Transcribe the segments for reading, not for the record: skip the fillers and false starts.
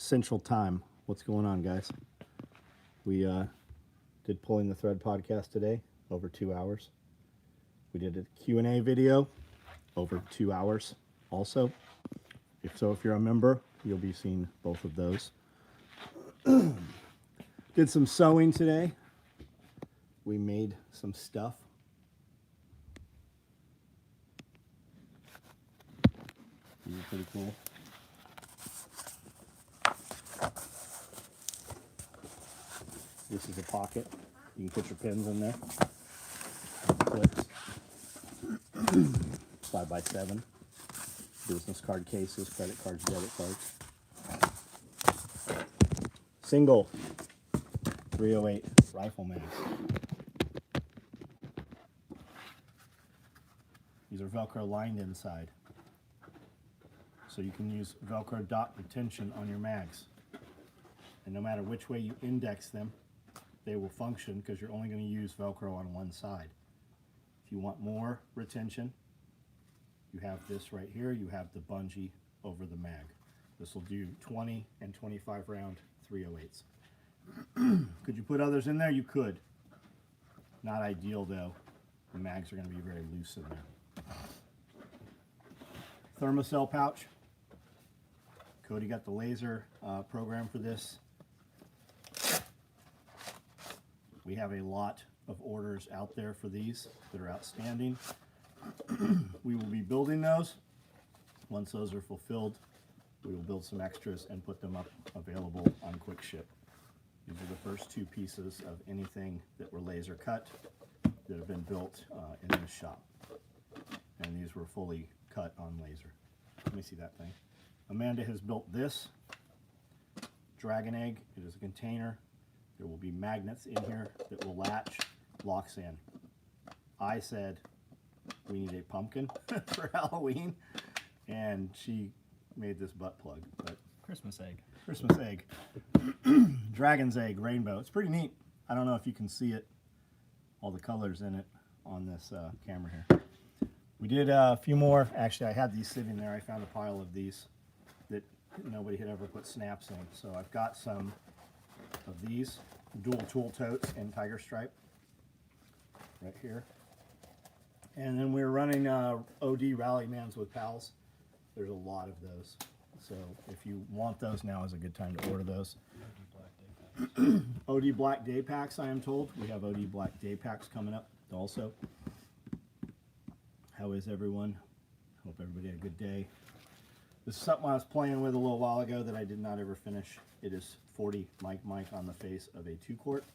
Central Time. What's going on, guys? We did Pulling the Thread podcast today, over 2 hours. We did a Q&A video, over 2 hours also. If you're a member, you'll be seeing both of those. Did some sewing today. We made some stuff. These are pretty cool. This is a pocket. You can put your pins in there. Clips. 5x7. Business card cases, credit cards, debit cards. Single 308 rifle mags. These are Velcro lined inside. So you can use Velcro dot retention on your mags. And no matter which way you index them, they will function because you're only going to use Velcro on one side. If you want more retention, you have this right here. You have the bungee over the mag. This will do 20 and 25 round 308s. Could you put others in there? You could. Not ideal though. The mags are going to be very loose in there. Thermocell pouch. Cody got the laser program for this. We have a lot of orders out there for these that are outstanding. We will be building those. Once those are fulfilled, we will build some extras and put them up available on quick ship. These are the first two pieces of anything that were laser cut that have been built in this shop. And these were fully cut on laser. Let me see that thing. Amanda has built this dragon egg. It is a container. There will be magnets in here that will latch, locks in. I said we need a pumpkin for Halloween, and she made this butt plug. But Christmas egg. Christmas egg. Dragon's egg, rainbow. It's pretty neat. I don't know if you can see it, all the colors in it on this camera here. We did a few more. Actually, I had these sitting there. I found a pile of these that nobody had ever put snaps in. So I've got some of these dual tool totes in tiger stripe right here. And then we're running OD Rally Mans with Pals. There's a lot of those. So if you want those, now is a good time to order those. OD Black Day Packs, I am told. We have OD Black Day Packs coming up also. How is everyone? Hope everybody had a good day. This is something I was playing with a little while ago that I did not ever finish. It is 40 mic on the face of a 2-quart.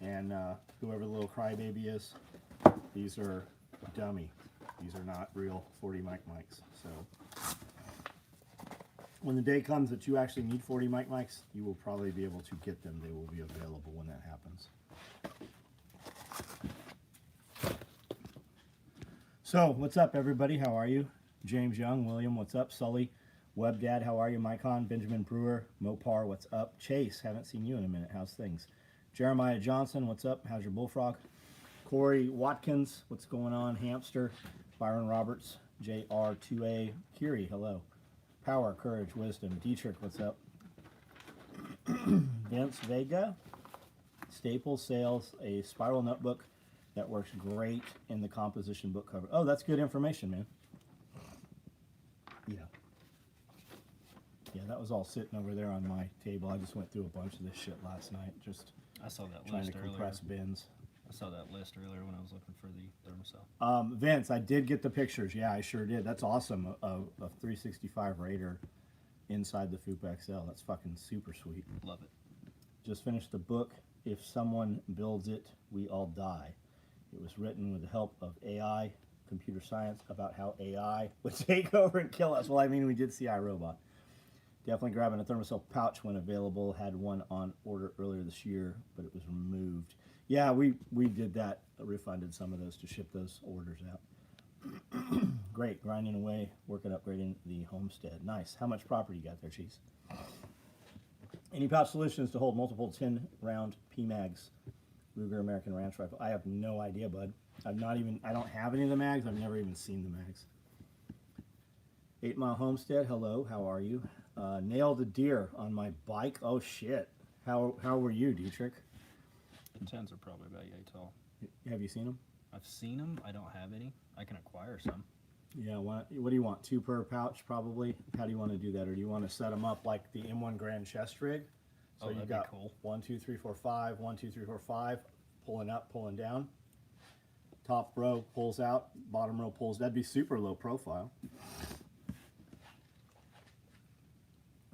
And whoever the little crybaby is, these are dummy. These are not real 40 mics. So when the day comes that you actually need 40 mics, you will probably be able to get them. They will be available when that happens. So, what's up, everybody? How are you? James Young, William, what's up? Sully, WebDad, how are you? Mycon, Benjamin Brewer, Mopar, what's up? Chase, haven't seen you in a minute. How's things? Jeremiah Johnson, what's up? How's your bullfrog? Corey Watkins, what's going on? Hamster, Byron Roberts, JR2A, Kiri, hello. Power, Courage, Wisdom, Dietrich, what's up? Vince Vega, Staples Sales, a spiral notebook that works great in the composition book cover. Oh, that's good information, man. Yeah. Yeah, that was all sitting over there on my table. I just went through a bunch of this shit last night, just I saw that trying list to earlier. compress bins. I saw that list earlier when I was looking for the thermocell. Vince, I did get the pictures. Yeah, I sure did. That's awesome. A 365 Raider inside the Fupa XL. That's fucking super sweet. Love it. Just finished the book, If Someone Builds It, We All Die. It was written with the help of AI, computer science, about how AI would take over and kill us. Well, I mean, we did see iRobot. Definitely grabbing a thermocell pouch when available. Had one on order earlier this year, but it was removed. Yeah, we did that. Refunded some of those to ship those orders out. Great, grinding away, working upgrading the homestead. Nice. How much property you got there, Cheese? Any pouch solutions to hold multiple 10-round PMags? Ruger American Ranch Rifle. I have no idea, bud. I don't have any of the mags. I've never even seen the mags. 8 Mile Homestead, hello, how are you? Nailed a deer on my bike. Oh shit. How were you, Dietrich? The 10s are probably about yay tall. Have you seen them? I've seen them. I don't have any. I can acquire some. Yeah, what do you want? 2 per pouch, probably? How do you want to do that? Or do you want to set them up like the M1 Grand chest rig? So Oh, you've that'd be got cool. 1, 2, 3, 4, 5, 1, 2, 3, 4, 5, pulling up, pulling down. Top row pulls out, bottom row pulls. That'd be super low profile.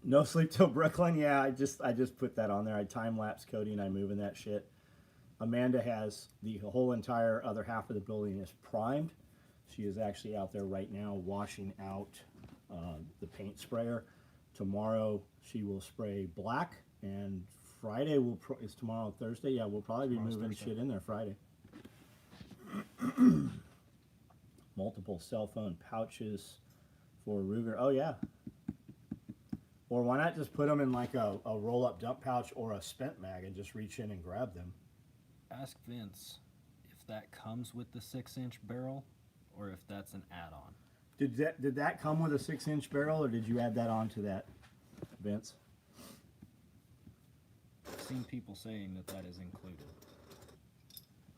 No sleep till Brooklyn. Yeah, I just put that on there. I time lapse Cody and I moving that shit. Amanda has the whole entire other half of the building is primed. She is actually out there right now washing out the paint sprayer. Tomorrow she will spray black, and Friday is tomorrow Thursday. Yeah, we'll probably be Tomorrow's moving Thursday. shit in there Friday. Multiple cell phone pouches for Ruger. Oh yeah. Or why not just put them in like a roll-up dump pouch or a spent mag and just reach in and grab them? Ask Vince if that comes with the 6-inch barrel or if that's an add-on. Did that come with a 6-inch barrel, or did you add that onto that, Vince? I've seen people saying that that is included.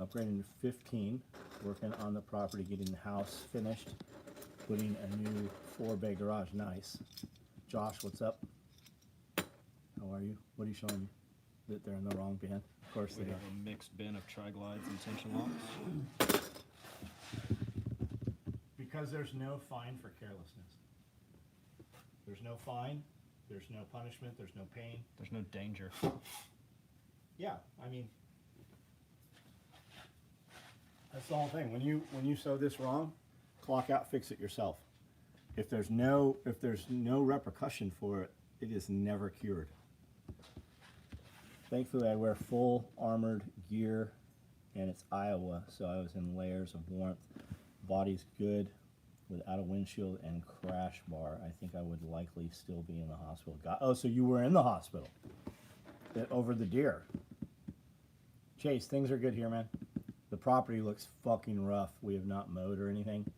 Upgrading to 15, working on the property, getting the house finished, putting a new 4-bay garage. Nice. Josh, what's up? How are you? What are you showing me? That they're in the wrong bin? Of course We they have are. a mixed bin of tri-glides and tension locks. Because there's no fine for carelessness. There's no fine, there's no punishment, there's no pain. There's no danger. Yeah, I mean, that's the whole thing. When you sew this wrong, clock out, fix it yourself. If there's no repercussion for it, it is never cured. Thankfully, I wear full armored gear, and it's Iowa, so I was in layers of warmth. Body's good, without a windshield and crash bar. I think I would likely still be in the hospital. Oh, so you were in the hospital over the deer. Chase, things are good here, man. The property looks fucking rough. We have not mowed or anything.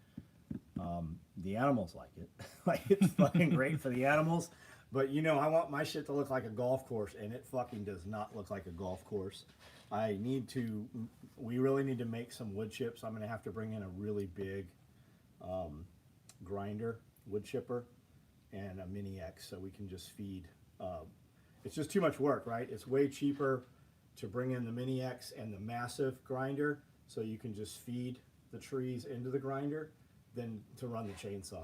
The animals like it. Like, it's fucking great for the animals. But, you know, I want my shit to look like a golf course, and it fucking does not look like a golf course. We really need to make some wood chips. I'm going to have to bring in a really big grinder, wood chipper, and a Mini X so we can just feed. It's just too much work, right? It's way cheaper to bring in the Mini X and the massive grinder so you can just feed the trees into the grinder than to run the chainsaw.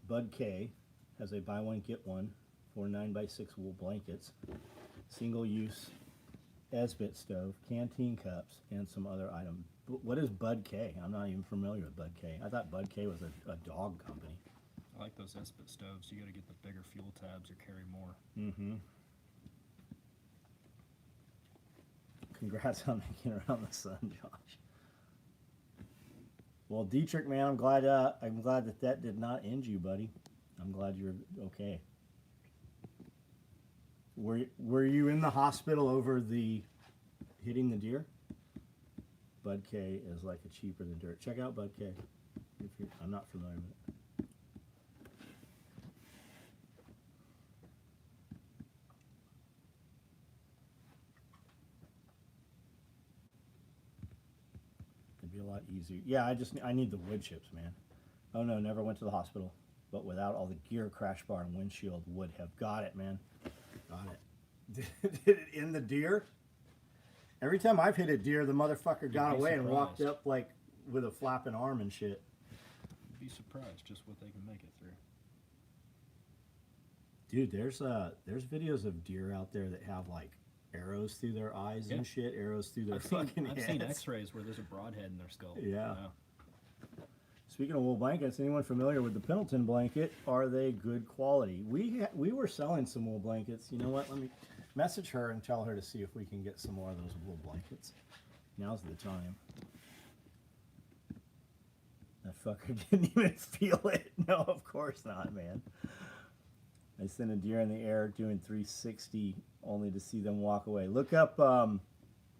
Bud K has a buy one get one for 9x6 wool blankets, single use Esbit stove, canteen cups, and some other items. What is Bud K? I'm not even familiar with Bud K. I thought Bud K was a dog company. I like those Esbit stoves. You got to get the bigger fuel tabs or carry more. Mm-hmm. Congrats on making it around the sun, Josh. Well, Dietrich, man, I'm glad that did not end you, buddy. I'm glad you're okay. Were you in the hospital over the hitting the deer? Bud K is like a cheaper than dirt. Check out Bud K. I'm not familiar with it. It'd be a lot easier. Yeah, I need the wood chips, man. Oh no, never went to the hospital. But without all the gear, crash bar, and windshield would have. Got it, man. Got it. Did it end the deer? Every time I've hit a deer, the motherfucker got away and walked up like with a flapping arm and shit. You'd be surprised just what they can make it through. Dude, there's videos of deer out there that have like arrows through their eyes and shit, arrows through their fucking heads. I've seen X-rays where there's a broadhead in their skull. Yeah. Speaking of wool blankets, anyone familiar with the Pendleton blanket? Are they good quality? We were selling some wool blankets. You know what? Let me message her and tell her to see if we can get some more of those wool blankets. Now's the time. That fucker didn't even feel it. No, of course not, man. I sent a deer in the air doing 360 only to see them walk away. Look up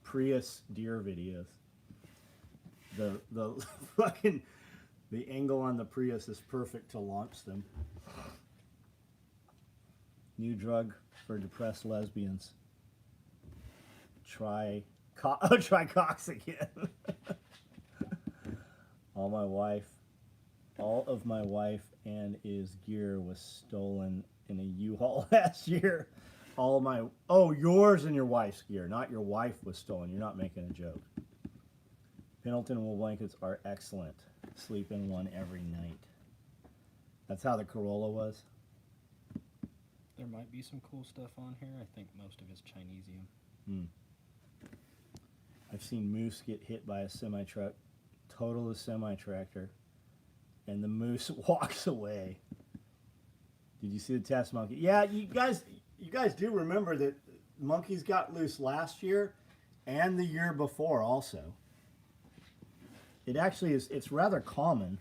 Prius deer videos. the fucking the angle on the Prius is perfect to launch them. New drug for depressed lesbians. Try Cox again. All of my wife and his gear was stolen in a U-Haul last year. Yours and your wife's gear, not your wife was stolen. You're not making a joke. Pendleton wool blankets are excellent. Sleep in one every night. That's how the Corolla was. There might be some cool stuff on here. I think most of it's Chinesium. I've seen moose get hit by a semi-truck, total a semi-tractor, and the moose walks away. Did you see the test monkey? Yeah, you guys do remember that monkeys got loose last year and the year before also. It actually is, it's rather common.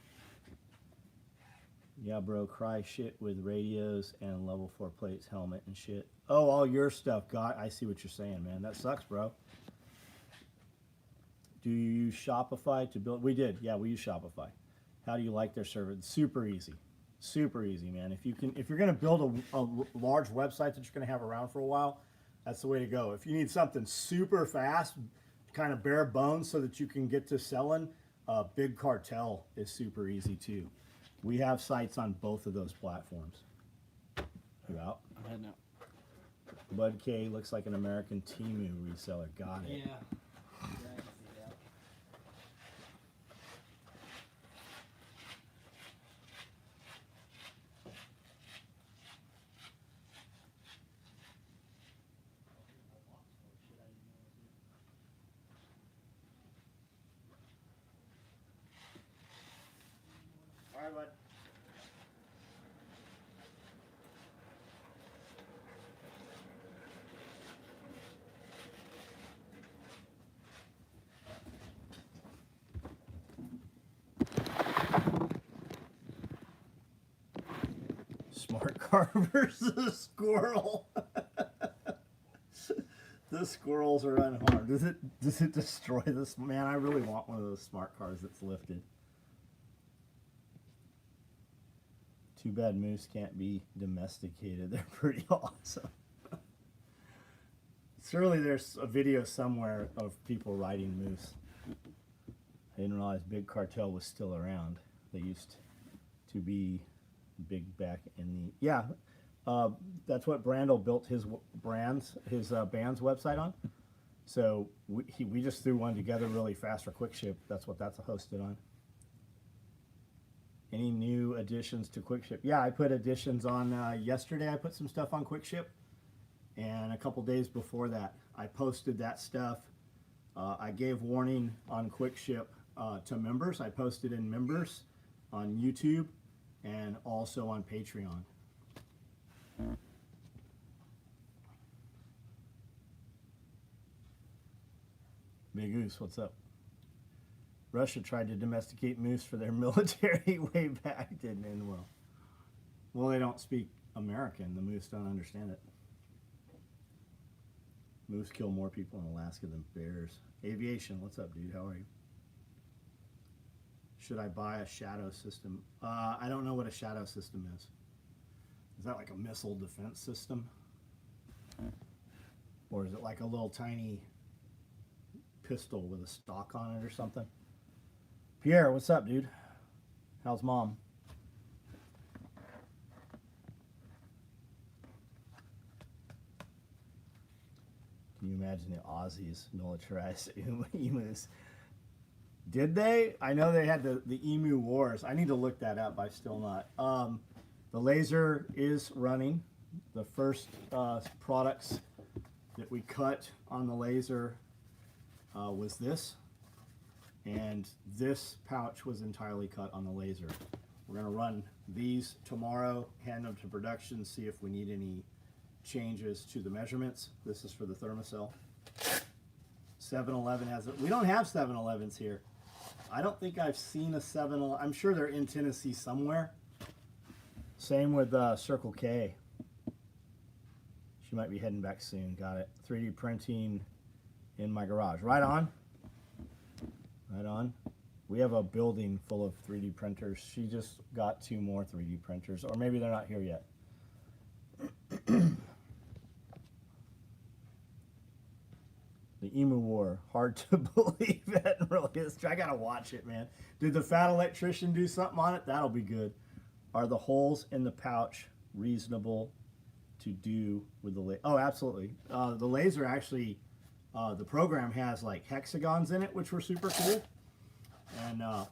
Yeah, bro, cry shit with radios and level 4 plates, helmet and shit. Oh, all your stuff. God, I see what you're saying, man. That sucks, bro. Do you use Shopify to build? We did. Yeah, we use Shopify. How do you like their service? Super easy. Super easy, man. If you're going to build a large website that you're going to have around for a while, that's the way to go. If you need something super fast, kind of bare bones so that you can get to selling, Big Cartel is super easy too. We have sites on both of those platforms. You out? I'm heading out. Bud K looks like an American Temu reseller. Got it. Yeah. I can see that. All right, bud. Smart car versus squirrel. The squirrels are unharmed. Does it destroy this? Man, I really want one of those smart cars that's lifted. Too bad moose can't be domesticated. They're pretty awesome. Surely there's a video somewhere of people riding moose. I didn't realize Big Cartel was still around. They used to be big back in the that's what Brandel built his band's website on. So we just threw one together really fast for Quick Ship. That's what that's hosted on. Any new additions to Quick Ship? Yeah, I put additions on yesterday. I put some stuff on Quick Ship, and a couple days before that, I posted that stuff. I gave warning on Quick Ship to members. I posted in members on YouTube and also on Patreon. Big Goose, what's up? Russia tried to domesticate moose for their military way back, didn't end well. Well, they don't speak American. The moose don't understand it. Moose kill more people in Alaska than bears. Aviation, what's up, dude? How are you? Should I buy a shadow system? I don't know what a shadow system is. Is that like a missile defense system? Or is it like a little tiny pistol with a stock on it or something? Pierre, what's up, dude? How's mom? Can you imagine the Aussies militarized emus? Did they? I know they had the emu wars. I need to look that up. I'm still not. The laser is running. The first products that we cut on the laser was this. And this pouch was entirely cut on the laser. We're going to run these tomorrow, hand them to production, see if we need any changes to the measurements. This is for the thermocell. 7-Eleven has it. We don't have 7-Elevens here. I don't think I've seen a 7-Eleven. I'm sure they're in Tennessee somewhere. Same with Circle K. She might be heading back soon. Got it. 3D printing in my garage. Right on. Right on. We have a building full of 3D printers. She just got 2 more 3D printers, or maybe they're not here yet. The Emu War, hard to believe it really is. I gotta watch it, man. Did the fat electrician do something on it? That'll be good. Are the holes in the pouch reasonable to do with the laser? Oh, absolutely. The laser actually, the program has like hexagons in it, which were super cool. And I'm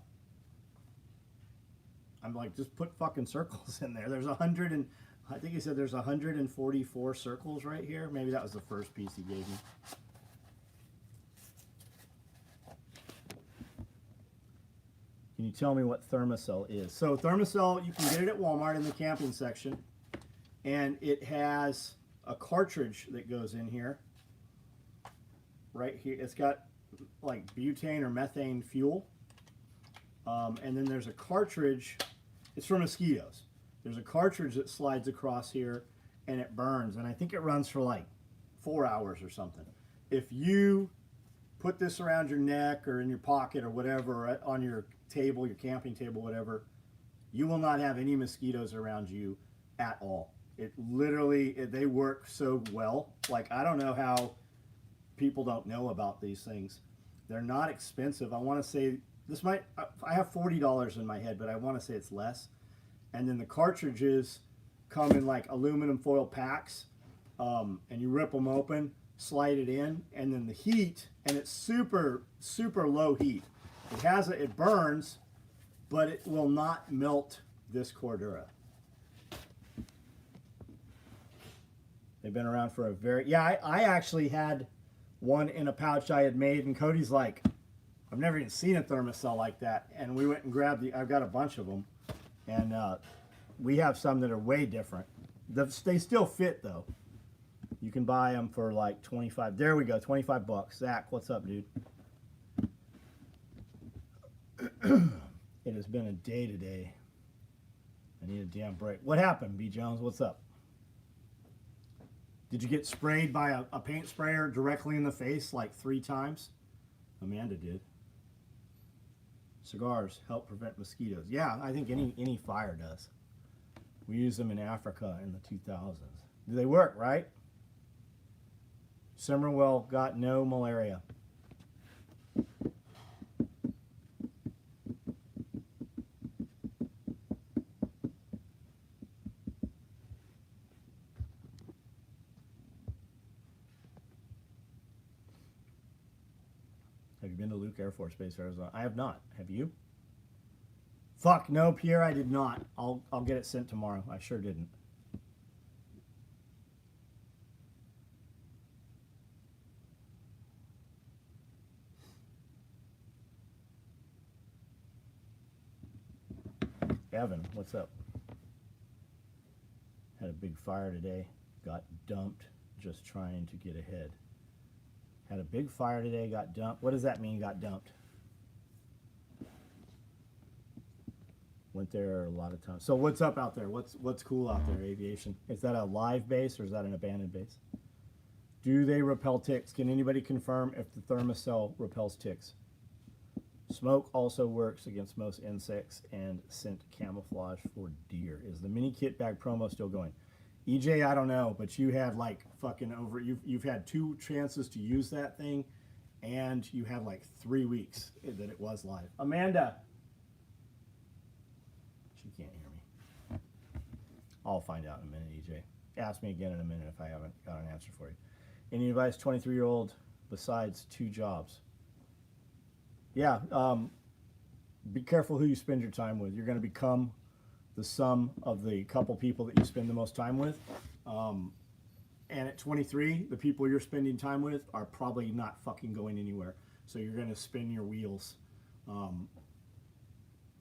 like, just put fucking circles in there. There's 100 and, I think he said there's 144 circles right here. Maybe that was the first piece he gave me. Can you tell me what Thermacell is? So Thermacell, you can get it at Walmart in the camping section. And it has a cartridge that goes in here. Right here. It's got like butane or methane fuel. And then there's a cartridge. It's for mosquitoes. There's a cartridge that slides across here and it burns. And I think it runs for like 4 hours or something. If you put this around your neck or in your pocket or whatever, or on your table, your camping table, whatever, you will not have any mosquitoes around you at all. It literally, they work so well. Like, I don't know how people don't know about these things. They're not expensive. I want to say, this might, I have $40 in my head, but I want to say it's less. And then the cartridges come in like aluminum foil packs, and you rip them open, slide it in, and then the heat, and it's super, super low heat. It burns, but it will not melt this Cordura. They've been around for a very, yeah, I actually had one in a pouch I had made, and Cody's like, I've never even seen a Thermacell like that. And we went and grabbed I've got a bunch of them, and we have some that are way different. They still fit though. You can buy them for like 25. There we go, 25 bucks. Zach, what's up, dude? It has been a day today. I need a damn break. What happened, B. Jones? What's up? Did you get sprayed by a paint sprayer directly in the face like 3 times? Amanda did. Cigars help prevent mosquitoes. Yeah, I think any fire does. We used them in Africa in the 2000s. Do they work, right? Simmerwell got no malaria. Have you been to Luke Air Force Base, Arizona? I have not. Have you? Fuck, no, Pierre, I did not. I'll get it sent tomorrow. I sure didn't. Evan, what's up? Had a big fire today. Got dumped just trying to get ahead. Had a big fire today, got dumped. What does that mean, got dumped? Went there a lot of times. So what's up out there? What's cool out there, aviation? Is that a live base or is that an abandoned base? Do they repel ticks? Can anybody confirm if the Thermacell repels ticks? Smoke also works against most insects and scent camouflage for deer. Is the mini kit bag promo still going? EJ, I don't know, but you had like fucking over, you've had 2 chances to use that thing, and you had like 3 weeks that it was live. Amanda. She can't hear me. I'll find out in a minute, EJ. Ask me again in a minute if I haven't got an answer for you. Any advice, 23-year-old, besides 2 jobs? Yeah, be careful who you spend your time with. You're going to become the sum of the couple people that you spend the most time with. And at 23, the people you're spending time with are probably not fucking going anywhere. So you're going to spin your wheels.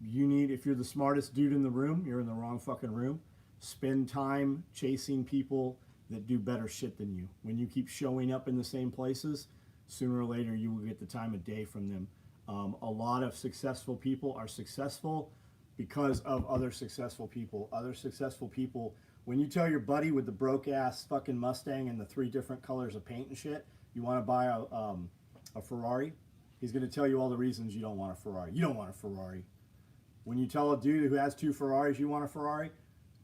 If you're the smartest dude in the room, you're in the wrong fucking room. Spend time chasing people that do better shit than you. When you keep showing up in the same places, sooner or later you will get the time of day from them. A lot of successful people are successful because of other successful people. Other successful people, when you tell your buddy with the broke ass fucking Mustang and the 3 different colors of paint and shit, you want to buy a Ferrari, He's going to tell you all the reasons you don't want a Ferrari. You don't want a Ferrari. When you tell a dude who has 2 Ferraris you want a Ferrari,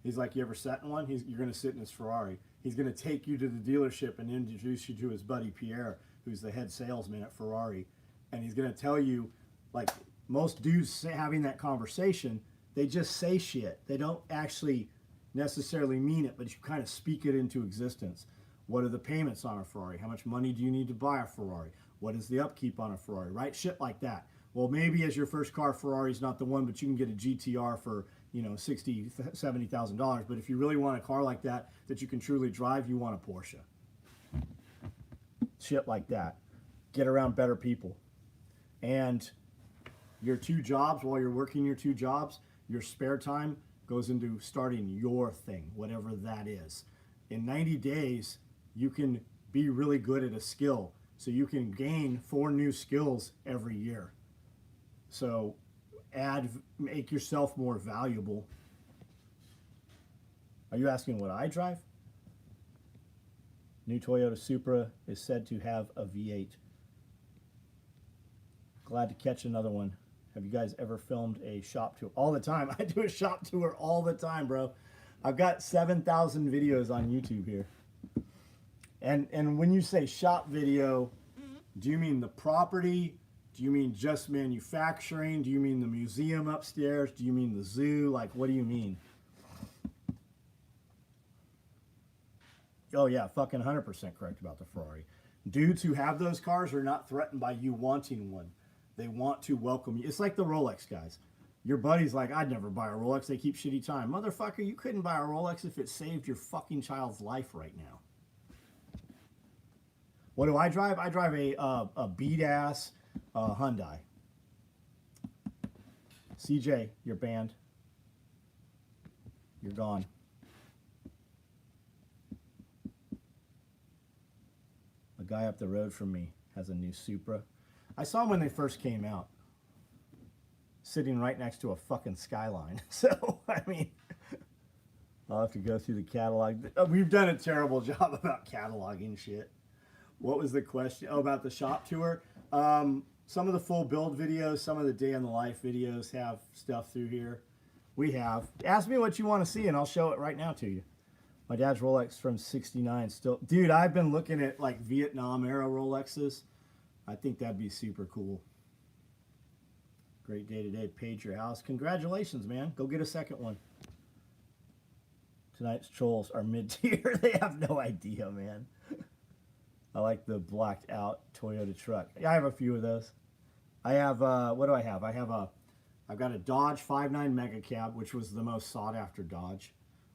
he's like, you ever sat in one? You're going to sit in his Ferrari. He's going to take you to the dealership and introduce you to his buddy Pierre, who's the head salesman at Ferrari. And he's going to tell you, like most dudes having that conversation, they just say shit. They don't actually necessarily mean it, but you kind of speak it into existence. What are the payments on a Ferrari? How much money do you need to buy a Ferrari? What is the upkeep on a Ferrari, right? Shit like that. Well, maybe as your first car, Ferrari's not the one, but you can get a GTR for, you know, $60,000, $70,000. But if you really want a car like that you can truly drive, you want a Porsche. Shit like that. Get around better people. And your 2 jobs, while you're working your 2 jobs, your spare time goes into starting your thing, whatever that is. In 90 days, you can be really good at a skill. So you can gain 4 new skills every year. So make yourself more valuable. Are you asking what I drive? New Toyota Supra is said to have a V8. Glad to catch another one. Have you guys ever filmed a shop tour? All the time. I do a shop tour all the time, bro. I've got 7,000 videos on YouTube here. And when you say shop video, do you mean the property? Do you mean just manufacturing? Do you mean the museum upstairs? Do you mean the zoo? Like, what do you mean? Oh yeah, fucking 100% correct about the Ferrari. Dudes who have those cars are not threatened by you wanting one. They want to welcome you. It's like the Rolex guys. Your buddy's like, I'd never buy a Rolex. They keep shitty time. Motherfucker, you couldn't buy a Rolex if it saved your fucking child's life right now. What do I drive? I drive a beat-ass Hyundai. CJ, you're banned. You're gone. A guy up the road from me has a new Supra. I saw them when they first came out, sitting right next to a fucking Skyline. So, I mean, I'll have to go through the catalog. We've done a terrible job about cataloging shit. What was the question? Oh, about the shop tour. Some of the full build videos, some of the day in the life videos have stuff through here. We have. Ask me what you want to see and I'll show it right now to you. My dad's Rolex from '69 still. Dude, I've been looking at like Vietnam era Rolexes. I think that'd be super cool. Great day today. Page your house. Congratulations, man. Go get a second one. Tonight's trolls are mid-tier. They have no idea, man. I like the blacked out Toyota truck. Yeah, I have a few of those. I have, what do I have? I've got a Dodge 5.9 Mega Cab, which was the most sought after Dodge.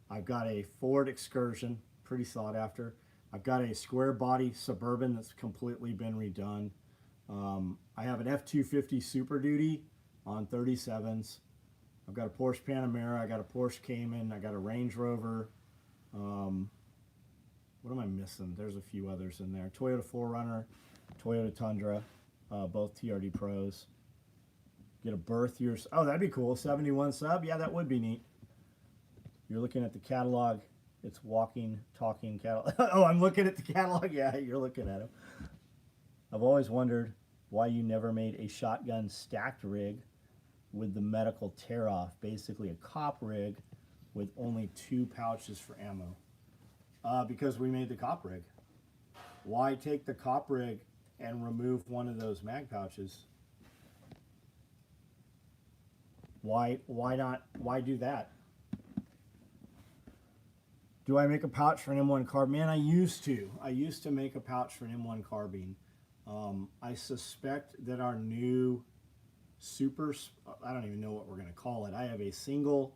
I've got a Ford Excursion, pretty sought after. I've got a square body Suburban that's completely been redone. I have an F-250 Super Duty on 37s. I've got a Porsche Panamera. I got a Porsche Cayman. I got a Range Rover. What am I missing? There's a few others in there. Toyota 4Runner, Toyota Tundra, both TRD Pros. Get a birth year. Oh, that'd be cool. 71 sub. Yeah, that would be neat. You're looking at the catalog. It's walking, talking catalog. Oh, I'm looking at the catalog. Yeah, you're looking at them. I've always wondered why you never made a shotgun stacked rig with the medical tear-off. Basically a cop rig with only 2 pouches for ammo. Because we made the cop rig. Why take the cop rig and remove one of those mag pouches? Why not? Why do that? Do I make a pouch for an M1 carbine? Man, I used to. I used to make a pouch for an M1 carbine. I suspect that our new I don't even know what we're going to call it. I have a single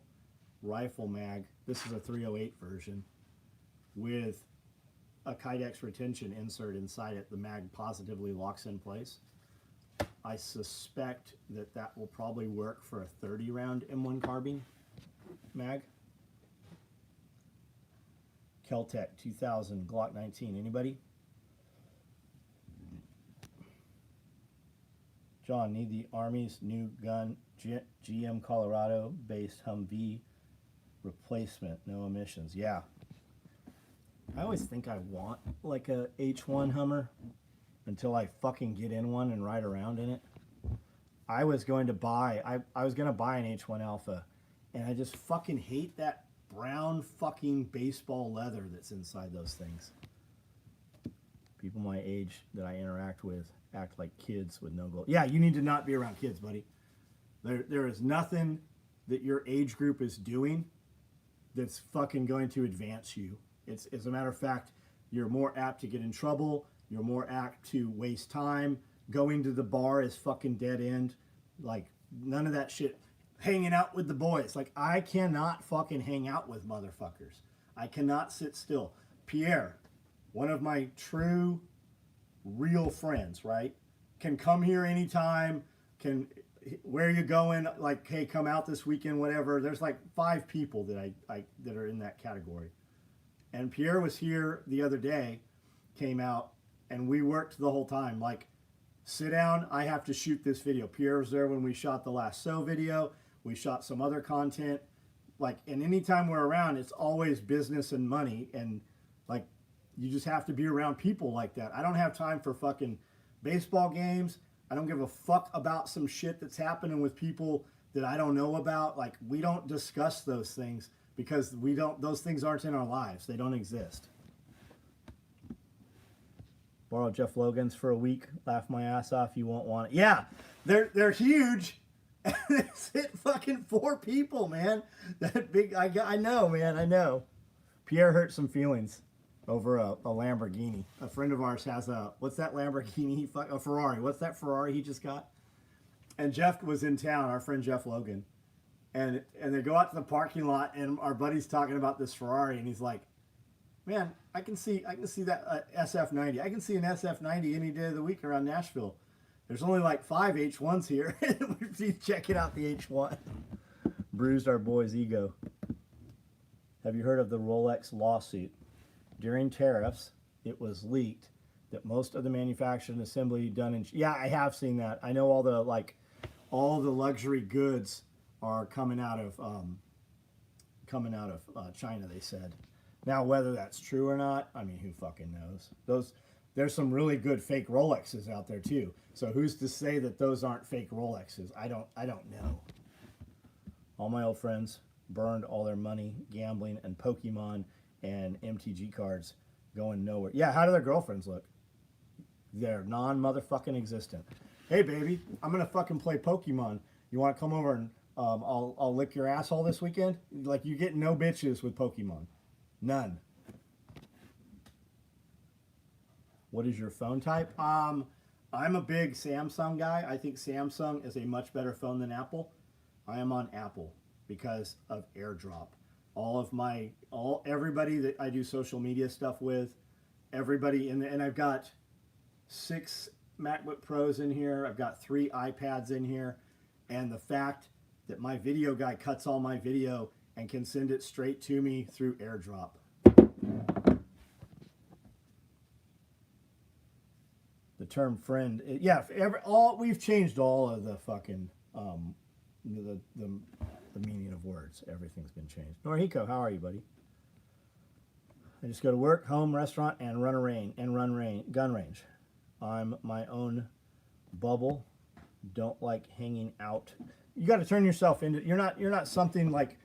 rifle mag. This is a 308 version with a Kydex retention insert inside it. The mag positively locks in place. I suspect that that will probably work for a 30 round M1 carbine mag. Keltec 2000 Glock 19. Anybody? John, need the Army's new gun, GM Colorado based Humvee replacement, no emissions. Yeah. I always think I want like a H1 Hummer, until I fucking get in one and ride around in it. I was going to buy an H1 Alpha, and I just fucking hate that brown fucking baseball leather that's inside those things. People my age that I interact with act like kids with no goal. Yeah, you need to not be around kids, buddy. There is nothing that your age group is doing that's fucking going to advance you. It's, as a matter of fact, you're more apt to get in trouble. You're more apt to waste time. Going to the bar is fucking dead end. Like, none of that shit. Hanging out with the boys. Like, I cannot fucking hang out with motherfuckers. I cannot sit still. Pierre, one of my true, real friends, right? Can come here anytime. Can, where are you going? Like, hey, come out this weekend, whatever. There's like 5 people that that are in that category. And Pierre was here the other day, came out, and we worked the whole time. Like, sit down, I have to shoot this video. Pierre was there when we shot the last SOE video. We shot some other content. Like, and anytime we're around, it's always business and money. And, like, you just have to be around people like that. I don't have time for fucking baseball games. I don't give a fuck about some shit that's happening with people that I don't know about. Like, we don't discuss those things because those things aren't in our lives. They don't exist. Borrow Jeff Logan's for a week. Laugh my ass off. You won't want it. Yeah, they're huge. And it's hit fucking 4 people, man. That big. I know, man. I know. Pierre hurt some feelings over a Lamborghini. A friend of ours has what's that Lamborghini? A Ferrari. What's that Ferrari he just got? And Jeff was in town. Our friend Jeff Logan. And they go out to the parking lot, and our buddy's talking about this Ferrari, and he's like, man, I can see that SF90. I can see an SF90 any day of the week around Nashville. There's only like 5 H1s here. We're checking out the H1. Bruised our boy's ego. Have you heard of the Rolex lawsuit? During tariffs, it was leaked that most of the manufacturing and assembly done in... Yeah, I have seen that. I know all the luxury goods are coming out of China, they said. Now, whether that's true or not, I mean, who fucking knows? There's some really good fake Rolexes out there too. So who's to say that those aren't fake Rolexes? I don't know. All my old friends burned all their money gambling and Pokemon and MTG cards going nowhere. Yeah, how do their girlfriends look? They're non-motherfucking existent. Hey, baby, I'm gonna fucking play Pokemon. You want to come over and I'll lick your asshole this weekend? Like, you get no bitches with Pokemon. None. What is your phone type? I'm a big Samsung guy. I think Samsung is a much better phone than Apple. I am on Apple because of AirDrop. Everybody that I do social media stuff with, everybody, and I've got 6 MacBook Pros in here. I've got 3 iPads in here. And the fact that my video guy cuts all my video and can send it straight to me through AirDrop. The term friend, yeah. We've changed all of the fucking the meaning of words. Everything's been changed. Norihiko, how are you, buddy? I just go to work, home, restaurant, and gun range. I'm my own bubble. Don't like hanging out. You got to turn yourself into. You're not something like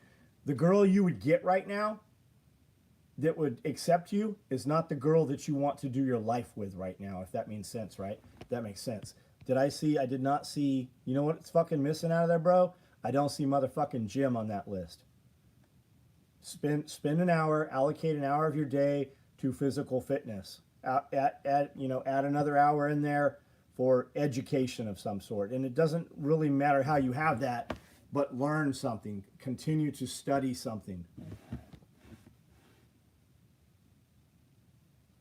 the girl you would get right now that would accept you is not the girl that you want to do your life with right now, if that means sense, right? That makes sense. I did not see, you know what's fucking missing out of there, bro? I don't see motherfucking gym on that list. Spend an hour, allocate an hour of your day to physical fitness. Add another hour in there for education of some sort. And it doesn't really matter how you have that, but learn something. Continue to study something.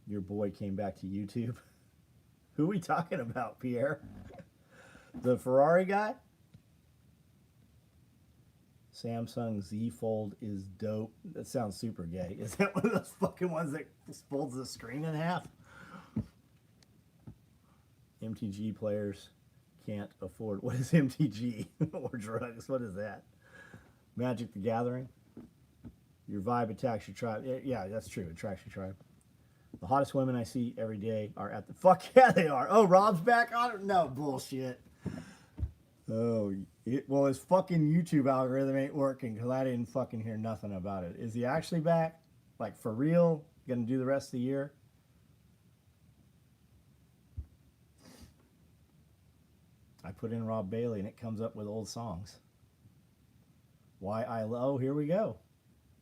Your boy came back to YouTube. Who are we talking about, Pierre? The Ferrari guy? Samsung Z Fold is dope. That sounds super gay. Is that one of those fucking ones that folds the screen in half? MTG players can't afford. What is MTG? Or drugs? What is that? Magic the Gathering? Your vibe attacks your tribe. Yeah, that's true. It attracts your tribe. The hottest women I see every day are at the fuck yeah they are. Oh, Rob's back on it? No bullshit. Oh, well, his fucking YouTube algorithm ain't working because I didn't fucking hear nothing about it. Is he actually back? Like for real? Gonna do the rest of the year? I put in Rob Bailey and it comes up with old songs. Why I love. Oh, here we go.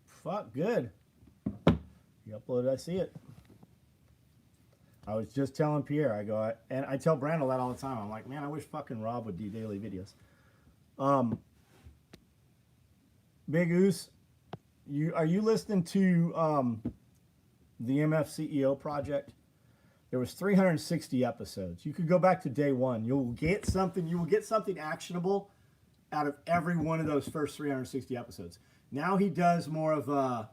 Fuck, good. You uploaded, I see it. I was just telling Pierre, I go, and I tell Brandel that all the time. I'm like, man, I wish fucking Rob would do daily videos. Big Oos, are you listening to the MF CEO project? There was 360 episodes. You could go back to day one. You will get something actionable out of every one of those first 360 episodes. Now he does more of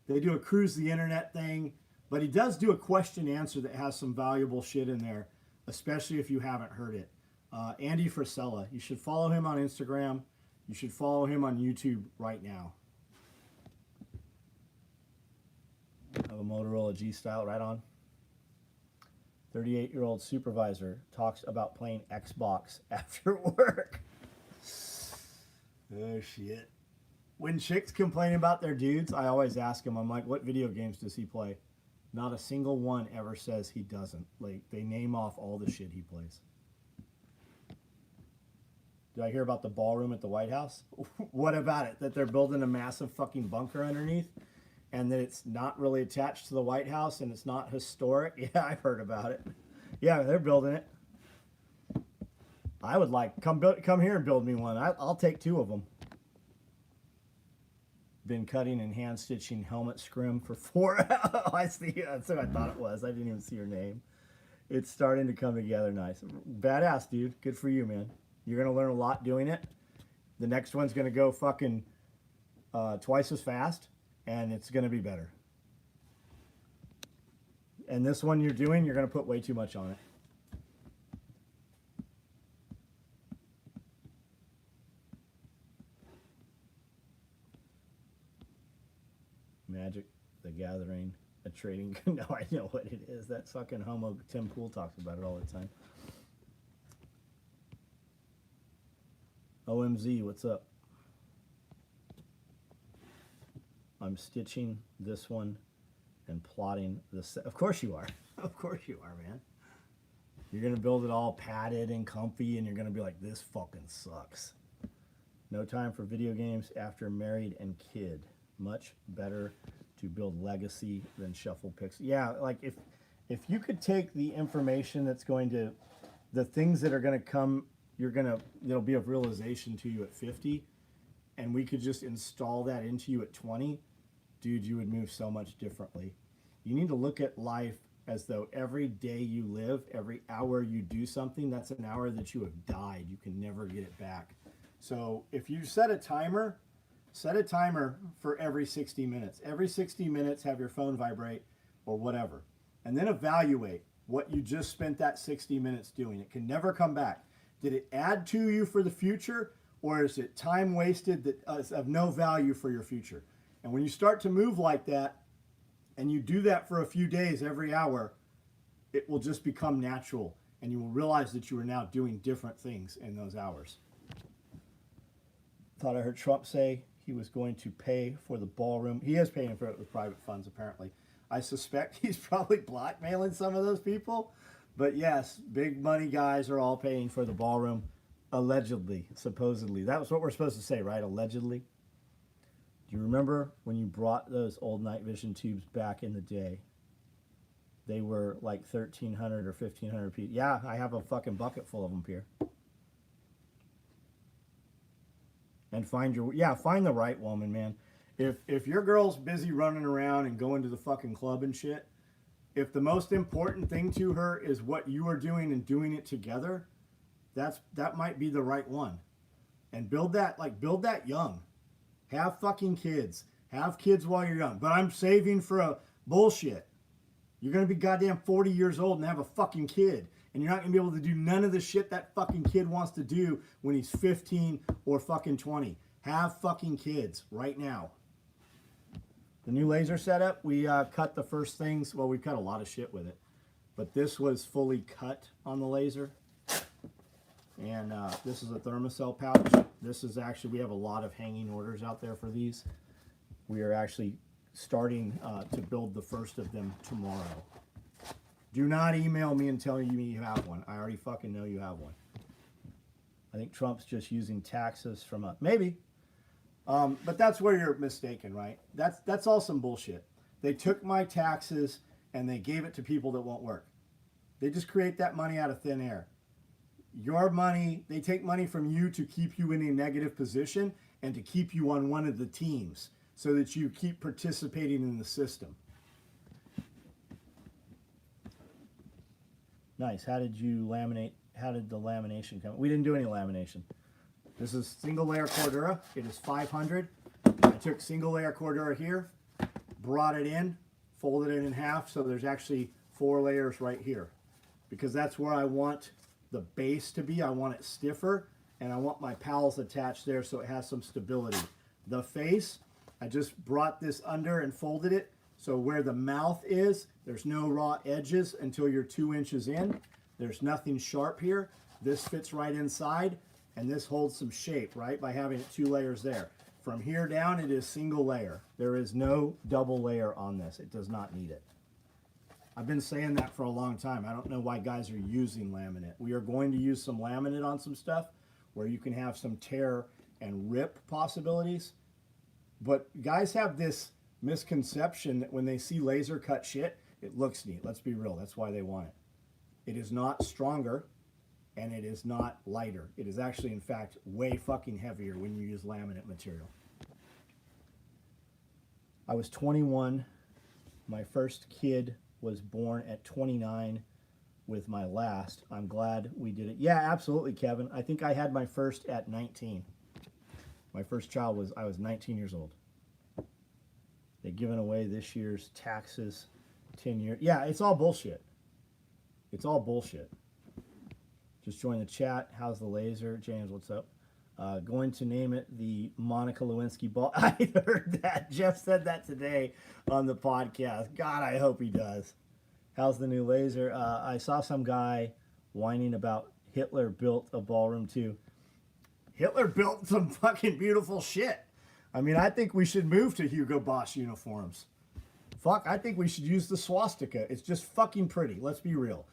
they do a cruise the internet thing, but he does do a question answer that has some valuable shit in there, especially if you haven't heard it. Andy Frisella, you should follow him on Instagram. You should follow him on YouTube right now. I have a Motorola G Style right on. 38-year-old supervisor talks about playing Xbox after work. Oh, shit. When chicks complain about their dudes, I always ask them, I'm like, what video games does he play? Not a single one ever says he doesn't. Like, they name off all the shit he plays. Did I hear about the ballroom at the White House? What about it? That they're building a massive fucking bunker underneath? And that it's not really attached to the White House and it's not historic? Yeah, I've heard about it. Yeah, they're building it. I would like, come here and build me one. I'll take 2 of them. Been cutting and hand stitching helmet scrim for 4 hours. I see. That's what I thought it was. I didn't even see your name. It's starting to come together nice. Badass, dude. Good for you, man. You're going to learn a lot doing it. The next one's going to go fucking twice as fast, and it's going to be better. And this one you're doing, you're going to put way too much on it. Magic the Gathering, a trading. No, I know what it is. That fucking homo Tim Pool talks about it all the time. OMZ, what's up? I'm stitching this one and plotting this. Of course you are. Of course you are, man. You're going to build it all padded and comfy, and you're going to be like, this fucking sucks. No time for video games after married and kid. Much better to build legacy than shuffle picks. Yeah, like if you could take the information that's going to, the things that are going to come, it'll be of realization to you at 50, and we could just install that into you at 20, dude, you would move so much differently. You need to look at life as though every day you live, every hour you do something, that's an hour that you have died. You can never get it back. So if you set a timer for every 60 minutes. Every 60 minutes, have your phone vibrate or whatever. And then evaluate what you just spent that 60 minutes doing. It can never come back. Did it add to you for the future, or is it time wasted that is of no value for your future? And when you start to move like that, and you do that for a few days every hour, it will just become natural, and you will realize that you are now doing different things in those hours. Thought I heard Trump say he was going to pay for the ballroom. He is paying for it with private funds, apparently. I suspect he's probably blackmailing some of those people. But yes, big money guys are all paying for the ballroom. Allegedly, supposedly. That was what we're supposed to say, right? Allegedly. Do you remember when you brought those old night vision tubes back in the day? They were like 1,300 or 1,500 pieces. Yeah, I have a fucking bucket full of them, Pierre. And find the right woman, man. If your girl's busy running around and going to the fucking club and shit, if the most important thing to her is what you are doing and doing it together, that might be the right one. And build that young. Have fucking kids. Have kids while you're young. But I'm saving for a bullshit. You're going to be goddamn 40 years old and have a fucking kid. And you're not going to be able to do none of the shit that fucking kid wants to do when he's 15 or fucking 20. Have fucking kids right now. The new laser setup, we cut the first things. Well, we cut a lot of shit with it. But this was fully cut on the laser. And this is a thermocell pouch. This is actually, we have a lot of hanging orders out there for these. We are actually starting to build the first of them tomorrow. Do not email me and tell me you have one. I already fucking know you have one. I think Trump's just using taxes from a, maybe. But that's where you're mistaken, right? That's all some bullshit. They took my taxes and they gave it to people that won't work. They just create that money out of thin air. Your money, they take money from you to keep you in a negative position and to keep you on one of the teams so that you keep participating in the system. Nice. How did you laminate? How did the lamination come? We didn't do any lamination. This is single layer Cordura. It is 500. I took single layer Cordura here, brought it in, folded it in half, so there's actually 4 layers right here. Because that's where I want the base to be. I want it stiffer, and I want my pals attached there so it has some stability. The face, I just brought this under and folded it, so where the mouth is, there's no raw edges until you're 2 inches in. There's nothing sharp here. This fits right inside, and this holds some shape, right, by having it 2 layers there. From here down, it is single layer. There is no double layer on this. It does not need it. I've been saying that for a long time. I don't know why guys are using laminate. We are going to use some laminate on some stuff where you can have some tear and rip possibilities. But guys have this misconception that when they see laser cut shit, it looks neat. Let's be real. That's why they want it. It is not stronger and it is not lighter. It is actually, in fact, way fucking heavier when you use laminate material. I was 21. My first kid was born at 29 with my last. I'm glad we did it. Yeah, absolutely, Kevin. I think I had my first at 19. My first child was, I was 19 years old. They've given away this year's taxes 10 years. Yeah, it's all bullshit. It's all bullshit. Just join the chat. How's the laser? James, what's up? Going to name it the Monica Lewinsky ball. I heard that. Jeff said that today on the podcast. God, I hope he does. How's the new laser? I saw some guy whining about Hitler built a ballroom too. Hitler built some fucking beautiful shit. I mean, I think we should move to Hugo Boss uniforms. Fuck, I think we should use the swastika. It's just fucking pretty. Let's be real.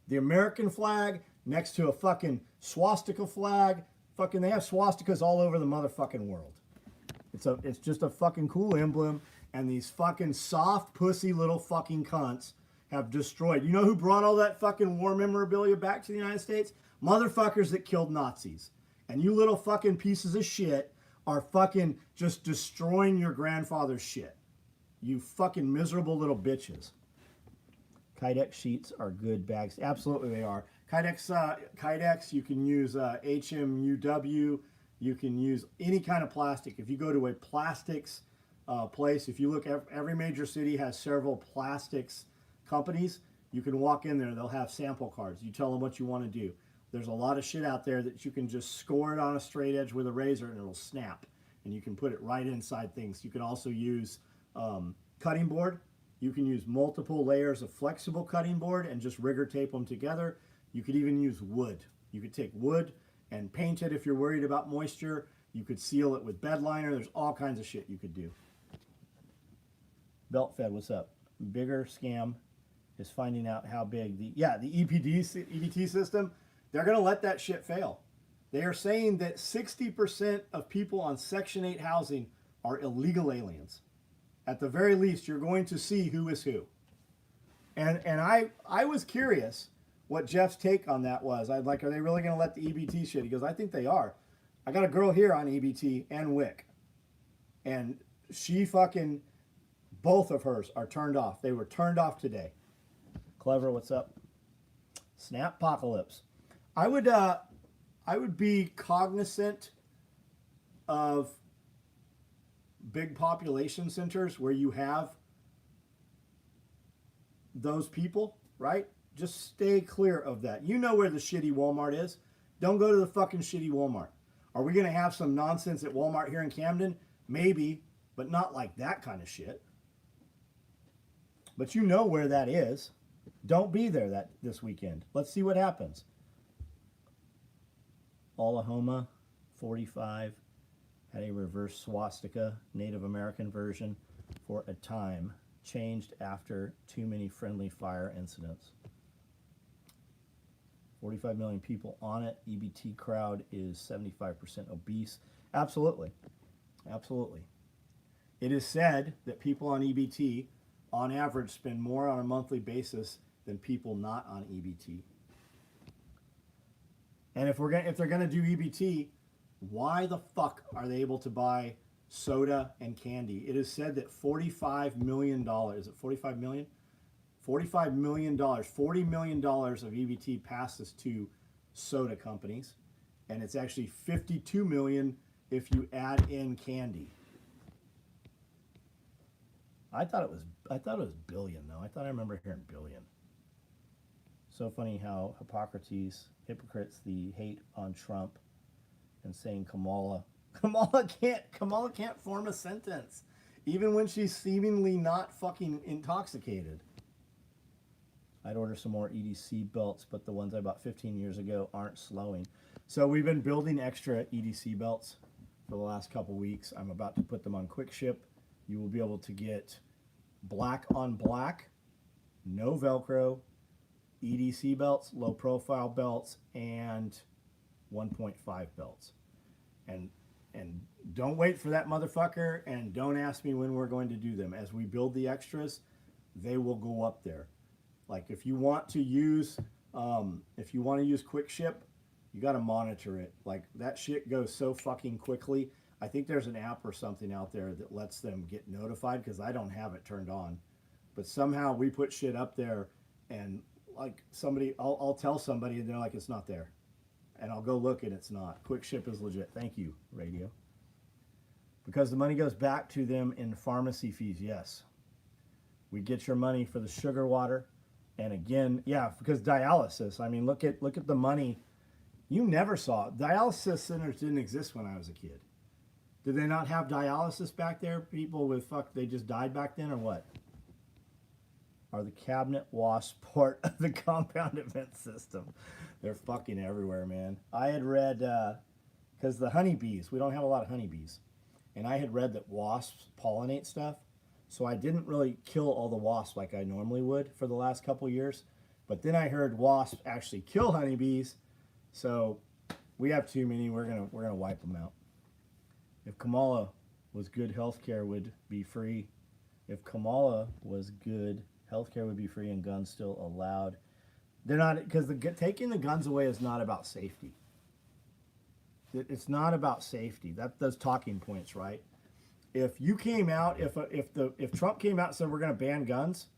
The American flag next to a fucking swastika flag. Fucking, they have swastikas all over the motherfucking world. It's just a fucking cool emblem, and these fucking soft pussy little fucking cunts have destroyed. You know who brought all that fucking war memorabilia back to the United States? Motherfuckers that killed Nazis. And you little fucking pieces of shit are fucking just destroying your grandfather's shit. You fucking miserable little bitches. Kydex sheets are good bags. Absolutely they are. Kydex, you can use HMUW. You can use any kind of plastic. If you go to a plastics place, if you look, every major city has several plastics companies. You can walk in there, they'll have sample cards. You tell them what you want to do. There's a lot of shit out there that you can just score it on a straight edge with a razor and it'll snap. And you can put it right inside things. You can also use cutting board. You can use multiple layers of flexible cutting board and just rigger tape them together. You could even use wood. You could take wood and paint it if you're worried about moisture. You could seal it with bed liner. There's all kinds of shit you could do. Belt Fed, what's up? Bigger scam is finding out how big the EBT system, they're going to let that shit fail. They are saying that 60% of people on Section 8 housing are illegal aliens. At the very least, you're going to see who is who. And I was curious what Jeff's take on that was. I'd like, are they really going to let the EBT shit? He goes, I think they are. I got a girl here on EBT and WIC. And she fucking, both of hers are turned off. They were turned off today. Clever, what's up? Snappocalypse. I would be cognizant of big population centers where you have those people, right? Just stay clear of that. You know where the shitty Walmart is. Don't go to the fucking shitty Walmart. Are we going to have some nonsense at Walmart here in Camden? Maybe, but not like that kind of shit. But you know where that is. Don't be there this weekend. Let's see what happens. Oklahoma, 45, had a reverse swastika Native American version for a time, changed after too many friendly fire incidents. 45 million people on it. EBT crowd is 75% obese. Absolutely. Absolutely. It is said that people on EBT, on average, spend more on a monthly basis than people not on EBT. And if they're gonna do EBT, why the fuck are they able to buy soda and candy? It is said that $45 million, is it 45 million? $45 million, $40 million of EBT passes to soda companies, and it's actually 52 million if you add in candy. I thought it was billion though. I thought I remember hearing billion. So funny how hypocrites the hate on Trump and saying Kamala can't form a sentence even when she's seemingly not fucking intoxicated. I'd order some more EDC belts, but the ones I bought 15 years ago aren't slowing. So we've been building extra EDC belts for the last couple weeks. I'm about to put them on quick ship. You will be able to get black on black, no Velcro, EDC belts, low profile belts, and 1.5 belts. And don't wait for that motherfucker, and don't ask me when we're going to do them. As we build the extras, they will go up there. Like if you want to use quick ship, you got to monitor it. Like that shit goes so fucking quickly. I think there's an app or something out there that lets them get notified, because I don't have it turned on. But somehow we put shit up there, and like I'll tell somebody and they're like, it's not there. And I'll go look and it's not. Quick ship is legit. Thank you, radio. Because the money goes back to them in pharmacy fees, yes. We get your money for the sugar water. And again, yeah, because dialysis, I mean, look at the money. You never saw it. Dialysis centers didn't exist when I was a kid. Did they not have dialysis back there? People with they just died back then, or what? Are the cabinet wasps part of the compound event system? They're fucking everywhere, man. I had read, because the honeybees, we don't have a lot of honeybees. And I had read that wasps pollinate stuff. So I didn't really kill all the wasps like I normally would for the last couple years. But then I heard wasps actually kill honeybees. So we have too many. We're gonna wipe them out. If Kamala was good, healthcare would be free. If Kamala was good, healthcare would be free and guns still allowed. They're not, because taking the guns away is not about safety. It's not about safety. Those talking points, right? If you came out, if Trump came out and said we're going to ban guns,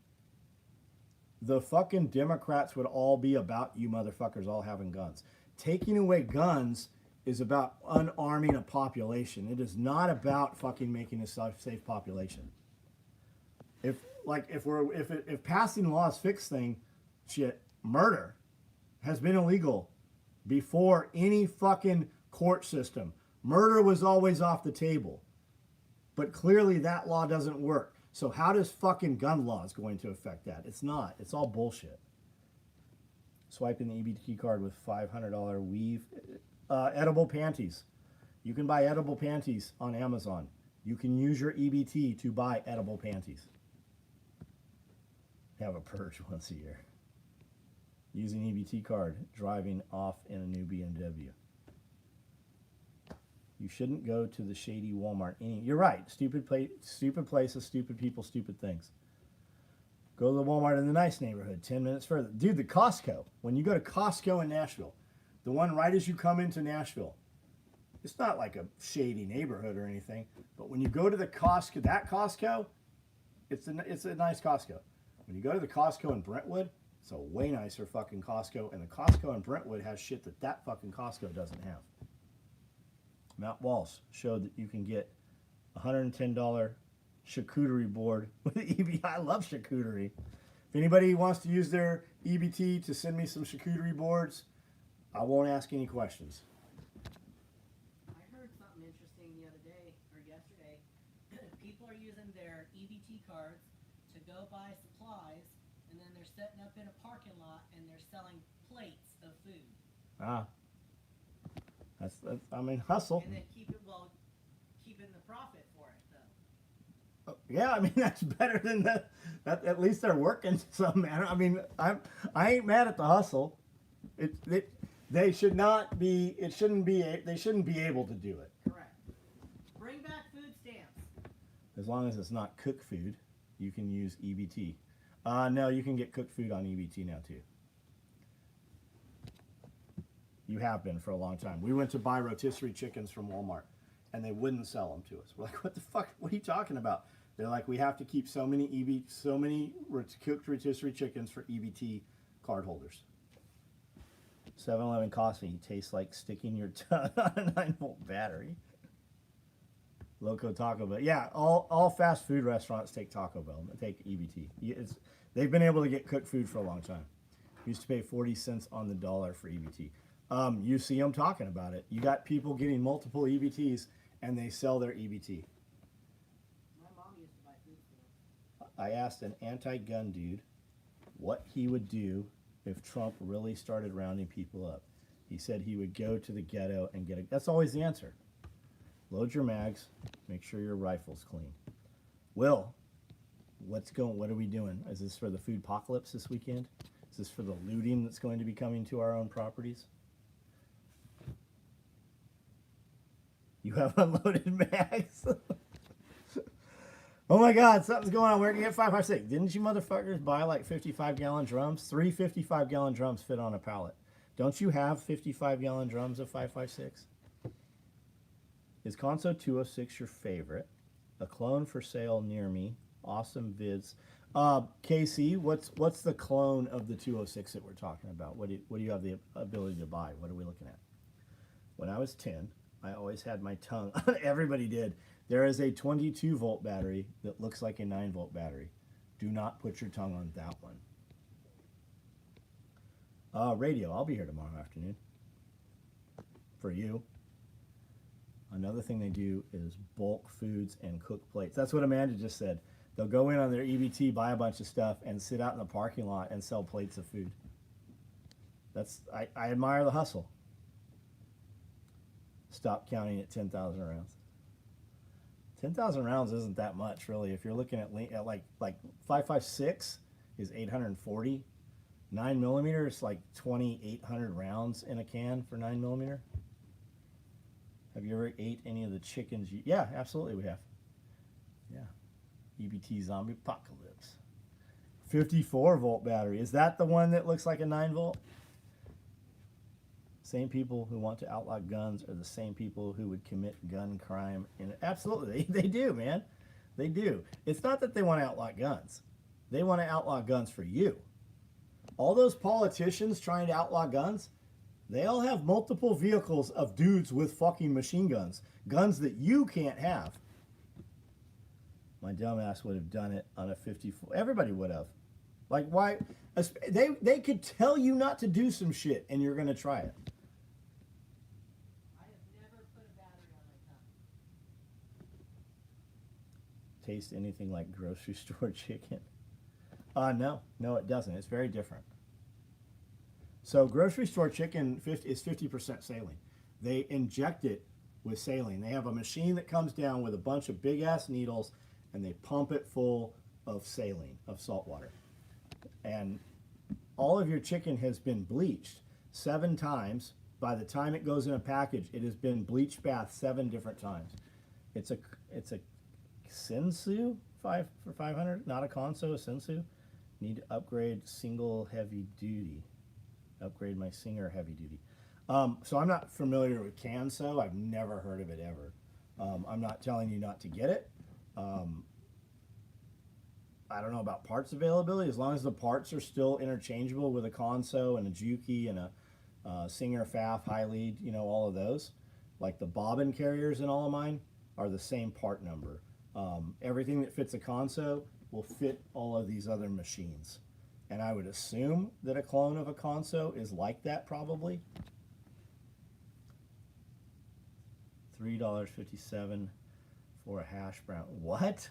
the fucking Democrats would all be about you motherfuckers all having guns. Taking away guns is about unarming a population. It is not about fucking making a safe population. If passing laws fix thing, shit, murder has been illegal before any fucking court system. Murder was always off the table. But clearly that law doesn't work. So how does fucking gun laws going to affect that? It's not. It's all bullshit. Swiping the EBT card with $500 weave. Edible panties. You can buy edible panties on Amazon. You can use your EBT to buy edible panties. Have a purge once a year. Using EBT card, driving off in a new BMW. You shouldn't go to the shady Walmart. You're right. Stupid places, stupid people, stupid things. Go to the Walmart in the nice neighborhood, 10 minutes further. Dude, the Costco. When you go to Costco in Nashville, the one right as you come into Nashville, it's not like a shady neighborhood or anything, but when you go to the Costco, that Costco, it's a nice Costco. When you go to the Costco in Brentwood, it's a way nicer fucking Costco, and the Costco in Brentwood has shit that fucking Costco doesn't have. Matt Walsh showed that you can get $110 charcuterie board with EBT. I love charcuterie. If anybody wants to use their EBT to send me some charcuterie boards, I won't ask any questions. I heard something interesting the other day, or yesterday. People are using their EBT cards to to go buy supplies, and then they're setting up in a parking lot and they're selling plates of food. Ah. That's I mean, hustle. And then keeping the profit for it though. Yeah, I mean that's better than that. At least they're working some manner. I mean, I ain't mad at the hustle. They should not be. It shouldn't be. They shouldn't be able to do it. Correct. Bring back food stamps. As long as it's not cooked food, you can use EBT. No, you can get cooked food on EBT now too. You have been for a long time. We went to buy rotisserie chickens from Walmart, and they wouldn't sell them to us. We're like, what the fuck? What are you talking about? They're like, we have to keep so many cooked rotisserie chickens for EBT card holders. 7-Eleven coffee tastes like sticking your tongue on a 9-volt battery. Loco Taco Bell. Yeah, all fast food restaurants take Taco Bell. Take EBT. They've been able to get cooked food for a long time. Used to pay 40 cents on the dollar for EBT. You see them talking about it. You got people getting multiple EBTs, and they sell their EBT. My mom used to buy food stamps. I asked an anti-gun dude what he would do if Trump really started rounding people up. He said he would go to the ghetto and get a... That's always the answer. Load your mags. Make sure your rifle's clean. Will, what are we doing? Is this for the food apocalypse this weekend? Is this for the looting that's going to be coming to our own properties? You have unloaded mags. Oh my God, something's going on. Where can you get 5.56? Didn't you motherfuckers buy like 55-gallon drums? 3 55-gallon drums fit on a pallet. Don't you have 55-gallon drums of 5.56? Is Conso 206 your favorite? A clone for sale near me. Awesome vids. KC, what's the clone of the 206 that we're talking about? What do you have the ability to buy? What are we looking at? When I was 10, I always had my tongue. Everybody did. There is a 22-volt battery that looks like a 9-volt battery. Do not put your tongue on that one. Radio, I'll be here tomorrow afternoon. For you. Another thing they do is bulk foods and cook plates. That's what Amanda just said. They'll go in on their EBT, buy a bunch of stuff, and sit out in the parking lot and sell plates of food. I admire the hustle. Stop counting at 10,000 rounds. 10,000 rounds isn't that much, really. If you're looking at like 5.56 is 840. 9mm is like 2,800 rounds in a can for 9mm. Have you ever ate any of the chickens? Yeah, absolutely we have. Yeah. EBT Zombie Apocalypse. 54-volt battery. Is that the one that looks like a 9-volt? Same people who want to outlaw guns are the same people who would commit gun crime. Absolutely, they do, man. They do. It's not that they want to outlaw guns. They want to outlaw guns for you. All those politicians trying to outlaw guns, they all have multiple vehicles of dudes with fucking machine guns. Guns that you can't have. My dumbass would have done it on a 54. Everybody would have. Like, why? They could tell you not to do some shit, and you're going to try it. I have never put a battery on my tongue. Taste anything like grocery store chicken? No, it doesn't. It's very different. So grocery store chicken is 50% saline. They inject it with saline. They have a machine that comes down with a bunch of big ass needles, and they pump it full of saline, of salt water. And all of your chicken has been bleached 7 times. By the time it goes in a package, it has been bleach bath 7 different times. It's a Sensu 5 for 500, not a Conso, a Sensu. Need to upgrade single heavy duty. Upgrade my Singer heavy duty. So I'm not familiar with Canso. I've never heard of it ever. I'm not telling you not to get it. I don't know about parts availability. As long as the parts are still interchangeable with a Conso and a Juki and a Singer FAF high lead, all of those, like the bobbin carriers in all of mine are the same part number. Everything that fits a Conso will fit all of these other machines. And I would assume that a clone of a Conso is like that probably. $3.57 for a hash brown. What?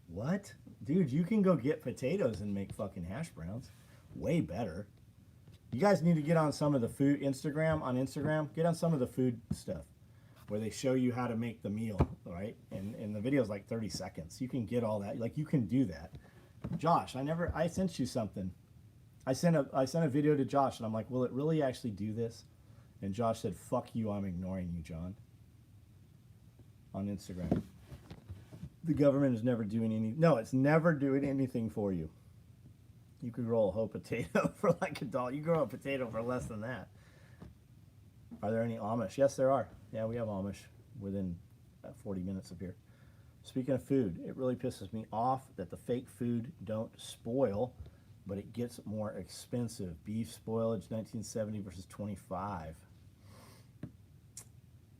What? Dude, you can go get potatoes and make fucking hash browns. Way better. You guys need to get on some of the food on Instagram, get on some of the food stuff where they show you how to make the meal, right? And the video's like 30 seconds. You can get all that. Like, you can do that. Josh, I sent you something. I sent a video to Josh and I'm like, will it really actually do this? And Josh said, fuck you, I'm ignoring you, John. On Instagram. The government is never doing it's never doing anything for you. You could grow a whole potato for like $1. You grow a potato for less than that. Are there any Amish? Yes, there are. Yeah, we have Amish within 40 minutes of here. Speaking of food, it really pisses me off that the fake food don't spoil, but it gets more expensive. Beef spoilage, 1970 versus 25.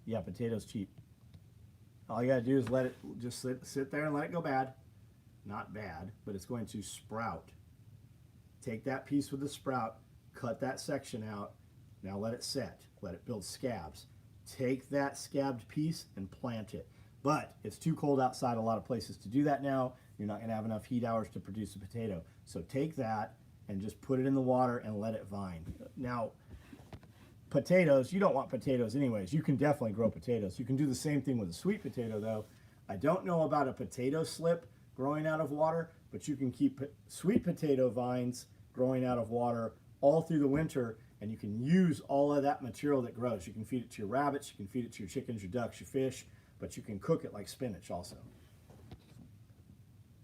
Yeah, potatoes cheap. All you gotta do is let it just sit there and let it go bad. Not bad, but it's going to sprout. Take that piece with the sprout, cut that section out. Now let it set. Let it build scabs. Take that scabbed piece and plant it. But it's too cold outside a lot of places to do that now. You're not gonna have enough heat hours to produce a potato. So take that and just put it in the water and let it vine. Now, potatoes, you don't want potatoes anyways. You can definitely grow potatoes. You can do the same thing with a sweet potato though. I don't know about a potato slip growing out of water, but you can keep sweet potato vines growing out of water all through the winter, and you can use all of that material that grows. You can feed it to your rabbits, you can feed it to your chickens, your ducks, your fish, but you can cook it like spinach also.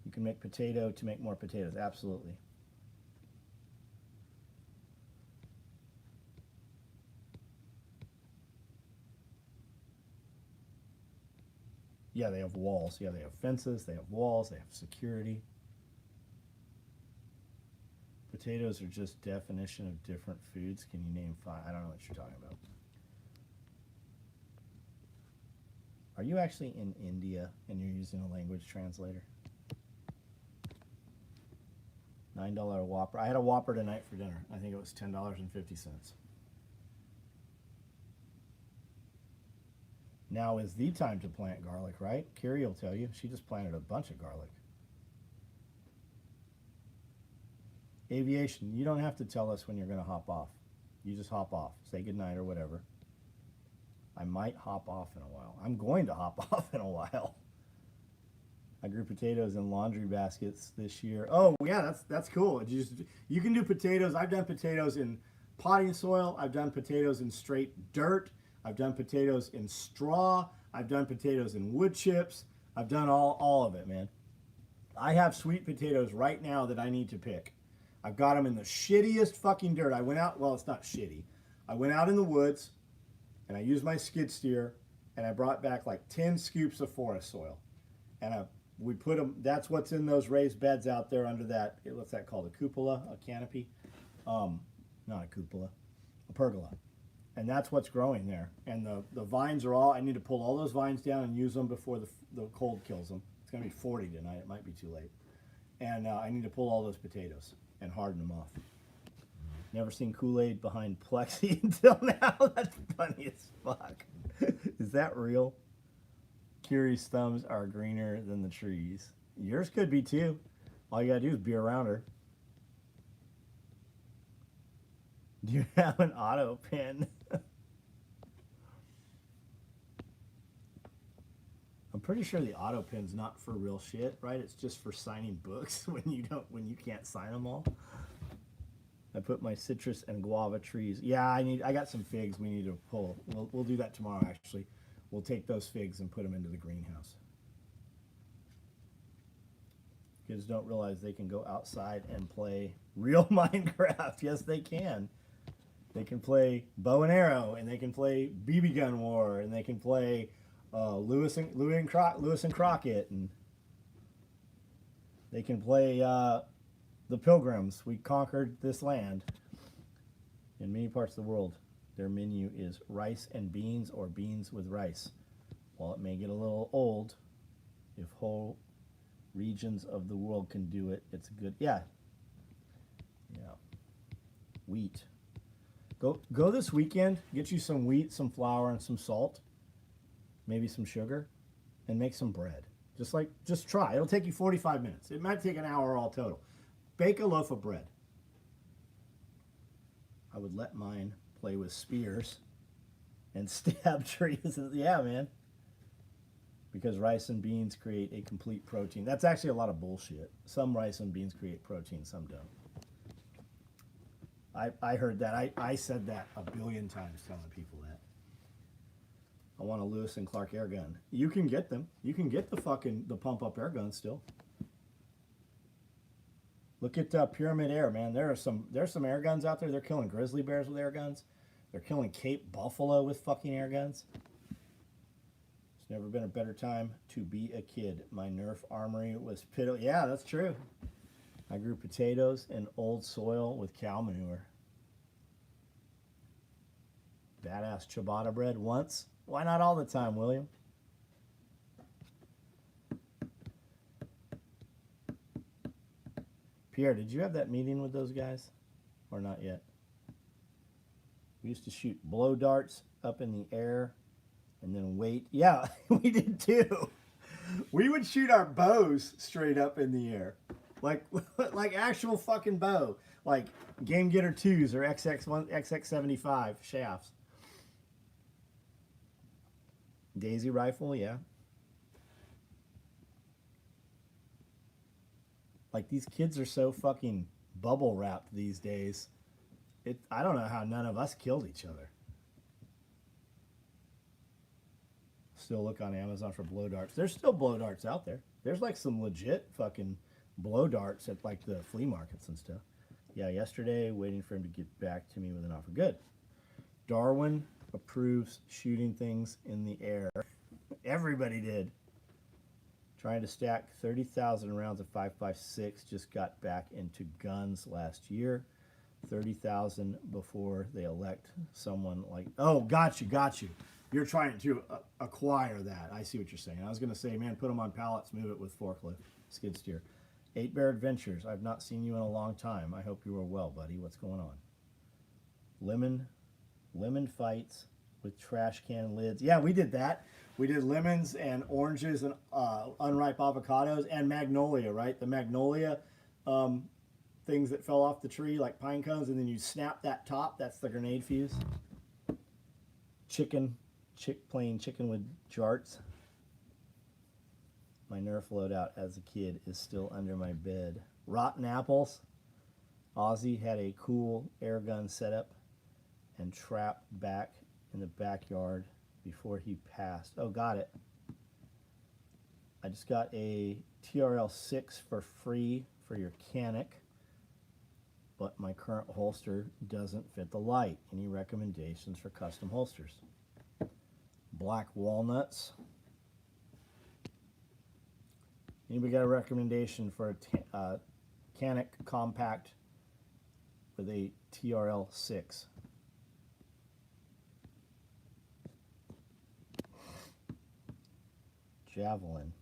You can make potato to make more potatoes, absolutely. Yeah, they have walls. Yeah, they have fences, they have walls, they have security. Potatoes are just definition of different foods. Can you name 5? I don't know what you're talking about. Are you actually in India and you're using a language translator? $9 Whopper. I had a Whopper tonight for dinner. I think it was $10.50. Now is the time to plant garlic, right? Carrie will tell you. She just planted a bunch of garlic. Aviation, you don't have to tell us when you're going to hop off. You just hop off. Say goodnight or whatever. I might hop off in a while. I'm going to hop off in a while. I grew potatoes in laundry baskets this year. Oh, yeah, that's cool. You can do potatoes. I've done potatoes in potting soil. I've done potatoes in straight dirt. I've done potatoes in straw. I've done potatoes in wood chips. I've done all of it, man. I have sweet potatoes right now that I need to pick. I've got them in the shittiest fucking dirt. I went out, well, it's not shitty. I went out in the woods and I used my skid steer and I brought back like 10 scoops of forest soil. And we put them, that's what's in those raised beds out there under that, what's that called, a cupola, a canopy? Not a cupola, a pergola. And that's what's growing there. And the vines are all, I need to pull all those vines down and use them before the cold kills them. It's going to be 40 tonight. It might be too late. And I need to pull all those potatoes and harden them off. Never seen Kool-Aid behind plexi until now. That's funny as fuck. Is that real? Kiri's thumbs are greener than the trees. Yours could be too. All you got to do is be around her. Do you have an auto pen? I'm pretty sure the auto pen's not for real shit, right? It's just for signing books when you can't sign them all. I put my citrus and guava trees. Yeah, I got some figs we need to pull. We'll do that tomorrow actually. We'll take those figs and put them into the greenhouse. Kids don't realize they can go outside and play real Minecraft. Yes, they can. They can play bow and arrow, and they can play BB gun war, and they can play Lewis and Crockett, and they can play the Pilgrims. We conquered this land. In many parts of the world, their menu is rice and beans or beans with rice. While it may get a little old, if whole regions of the world can do it, it's good. Yeah. Wheat. Go this weekend, get you some wheat, some flour, and some salt, maybe some sugar, and make some bread. Just try. It'll take you 45 minutes. It might take an hour all total. Bake a loaf of bread. I would let mine play with spears and stab trees. Yeah, man. Because rice and beans create a complete protein. That's actually a lot of bullshit. Some rice and beans create protein, some don't. I heard that. I said that a billion times telling people that. I want a Lewis and Clark air gun. You can get them. You can get the pump up air gun still. Look at Pyramid Air, man. There's some air guns out there. They're killing grizzly bears with air guns. They're killing Cape Buffalo with fucking air guns. It's never been a better time to be a kid. My Nerf armory was piddle. Yeah, that's true. I grew potatoes in old soil with cow manure. Badass ciabatta bread once. Why not all the time, William? Pierre, did you have that meeting with those guys? Or not yet? We used to shoot blow darts up in the air and then wait. Yeah, we did too. We would shoot our bows straight up in the air. Like actual fucking bow. Like Game Getter 2s or XX75 shafts. Daisy rifle, yeah. Like these kids are so fucking bubble wrapped these days. I don't know how none of us killed each other. Still look on Amazon for blow darts. There's still blow darts out there. There's like some legit fucking blow darts at like the flea markets and stuff. Yeah, yesterday waiting for him to get back to me with an offer. Good. Darwin approves shooting things in the air. Everybody did. Trying to stack 30,000 rounds of 5.56. Just got back into guns last year. 30,000 before they elect someone like... Oh, got you. You're trying to acquire that. I see what you're saying. I was going to say, man, put them on pallets, move it with forklift, skid steer. 8 Bear Adventures. I've not seen you in a long time. I hope you are well, buddy. What's going on? Lemon fights with trash can lids. Yeah, we did that. We did lemons and oranges and unripe avocados and magnolia, right? The magnolia things that fell off the tree like pine cones, and then you snap that top. That's the grenade fuse. Plain chicken with jarts. My Nerf loadout as a kid is still under my bed. Rotten apples. Ozzy had a cool air gun setup and trap back in the backyard before he passed. Oh, got it. I just got a TRL 6 for free for your Canic, but my current holster doesn't fit the light. Any recommendations for custom holsters? Black walnuts. Anybody got a recommendation for a Canic compact with a TRL 6? Javelin.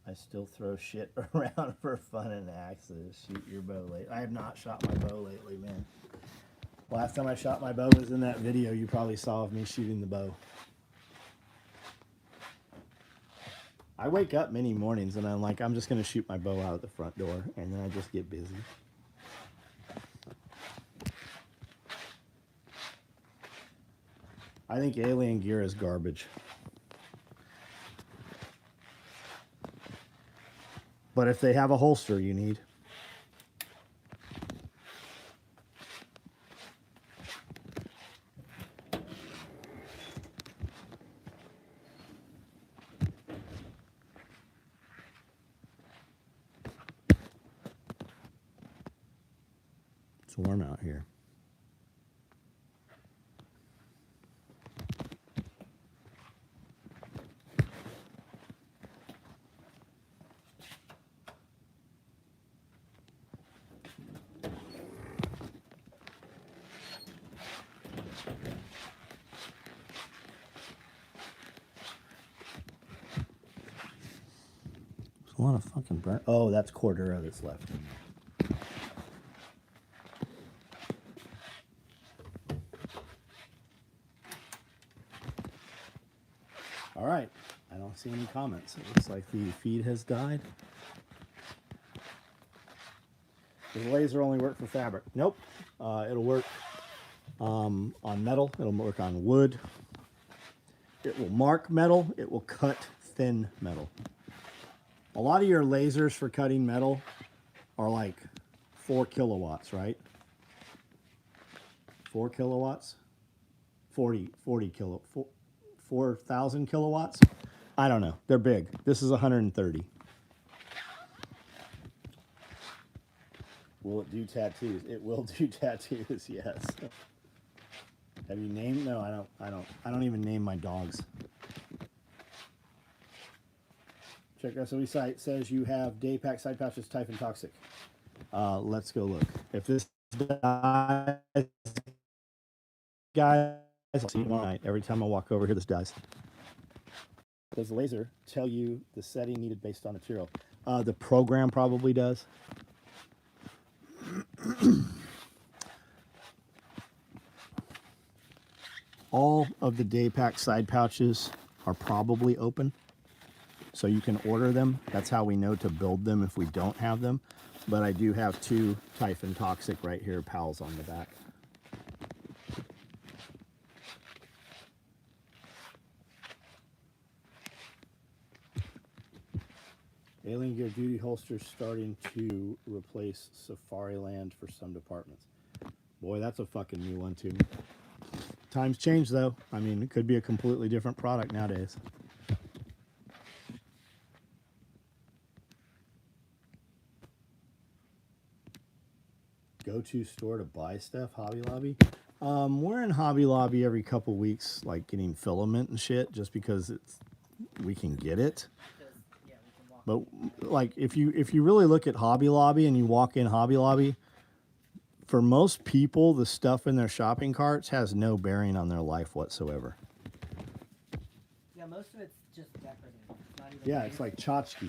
I still throw shit around for fun and axes. Shoot your bow lately. I have not shot my bow lately, man. Last time I shot my bow was in that video you probably saw of me shooting the bow. I wake up many mornings and I'm like, I'm just going to shoot my bow out at the front door, and then I just get busy. I think alien gear is garbage. But if they have a holster you need. It's warm out here. A lot of fucking burnt. Oh, that's Cordura that's left in there. All right. I don't see any comments. It looks like the feed has died. Does the laser only work for fabric? Nope. It'll work on metal. It'll work on wood. It will mark metal. It will cut thin metal. A lot of your lasers for cutting metal are like 4 kilowatts, right? 4 kilowatts? 40 kilo, 4,000 kilowatts? I don't know. They're big. This is 130. Will it do tattoos? It will do tattoos, yes. Have you named? No, I don't even name my dogs. Check our SOE site. Says you have day pack side pouches, Typhon toxic. Let's go look. If this dies, guys, I'll see you tomorrow night. Every time I walk over here, this dies. Does the laser tell you the setting needed based on material? The program probably does. All of the day pack side pouches are probably open, so you can order them. That's how we know to build them if we don't have them. But I do have 2 Typhon toxic right here, pals on the back. Alien Gear duty holsters starting to replace Safariland for some departments. Boy, that's a fucking new one too. Times change though. I mean, it could be a completely different product nowadays. Go-to store to buy stuff, Hobby Lobby. We're in Hobby Lobby every couple weeks, like getting filament and shit, just because we can get it. Yeah, we can walk. But like if you really look at Hobby Lobby and you walk in Hobby Lobby, for most people, the stuff in their shopping carts has no bearing on their life whatsoever. Yeah, most of it's just decorative. It's not even Yeah, it's like tchotchkes.